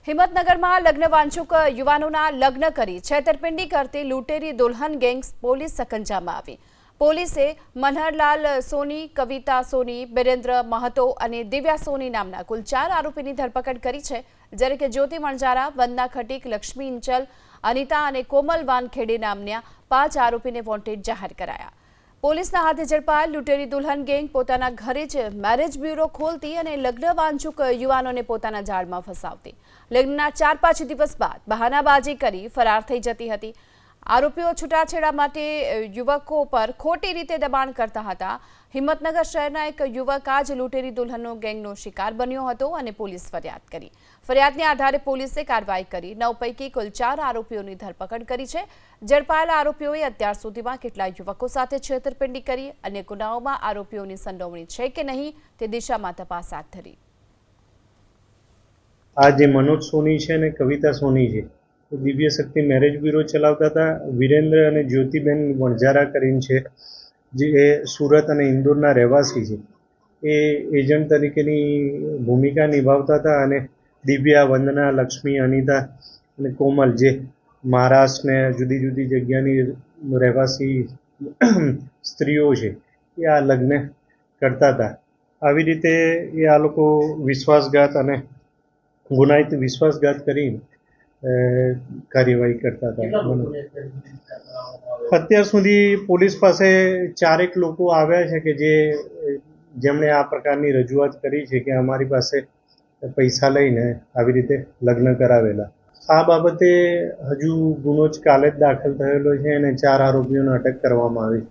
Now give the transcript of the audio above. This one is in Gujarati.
હિંમતનગરમાં લગ્ન વાંછુક યુવાનોના લગ્ન કરી છેતરપિંડી કરતી લૂંટેરી દુલ્હન ગેંગ પોલીસ સકંજામાં આવી। પોલીસે મનહરલાલ સોની, કવિતા સોની, બિરેન્દ્ર મહતો અને દિવ્યા સોની નામના કુલ 4 આરોપીની ધરપકડ કરી છે। જ્યારે કે જ્યોતિ મણજારા, વંદના ખટીક, લક્ષ્મી ઇંચલ, અનિતા અને કોમલ વાનખેડે નામના 5 આરોપીને વોન્ટેડ જાહેર કરાયા। પોલીસના હાથે ઝડપાયેલ લૂંટેરી દુલ્હન ગેંગ પોતાના ઘરે જ મેરેજ બ્યુરો ખોલતી અને લગ્ન વાંછુક યુવાનોને પોતાના જાળમાં ફસાવતી। લગ્નના 4-5 દિવસ બાદ બહાનાબાજી કરી ફરાર થઈ જતી હતી। આરોપીઓ છૂટાછેડા માટે યુવકો પર ખોટી રીતે દબાણ કરતા હતા। હિંમતનગર શહેરના એક યુવક આ જ લૂંટેરી દુલ્હનો ગેંગનો શિકાર બન્યો હતો અને પોલીસ ફરિયાદ કરી। ફરિયાદને આધારે પોલીસે કાર્યવાહી કરી 9 પૈકી કુલ 4 આરોપીઓની ધરપકડ કરી છે। ઝડપાયેલા આરોપીઓએ અત્યાર સુધીમાં કેટલા યુવકો સાથે છેતરપિંડી કરી અને ગુનાઓમાં આરોપીઓની સંડોવણી છે કે નહીં તે દિશામાં તપાસ હાથ ધરી। આ જે મનોજ સોની છે અને કવિતા સોની છે, દિવ્ય શક્તિ મેરેજ બ્યુરો ચલાવતા હતા। વિરેન્દ્ર અને જ્યોતિબેન વણજારા કરીને છે, જે સુરત અને ઇન્દોરના રહેવાસી છે, એ એજન્ટ તરીકેની ભૂમિકા નિભાવતા હતા। અને દિવ્યા, વંદના, લક્ષ્મી, અનિતા અને કોમલ જે મહારાષ્ટ્ર ને જુદી જુદી જગ્યાની રહેવાસી સ્ત્રીઓ છે, એ આ લગ્ન કરતા હતા। આવી રીતે એ આ લોકો વિશ્વાસઘાત અને ગુનાહિત વિશ્વાસઘાત કરીને કાર્યવાહી કરતા હતા। અત્યાર સુધી પોલીસ પાસે 4 લોકો આવ્યા છે કે જેમણે આ પ્રકારની રજૂઆત કરી છે કે અમારી પાસે પૈસા લઈને આવી રીતે લગ્ન કરાવેલા। આ બાબતે હજુ ગુનો જ કાલે જ દાખલ થયેલો છે અને 4 આરોપીઓને અટક કરવામાં આવી।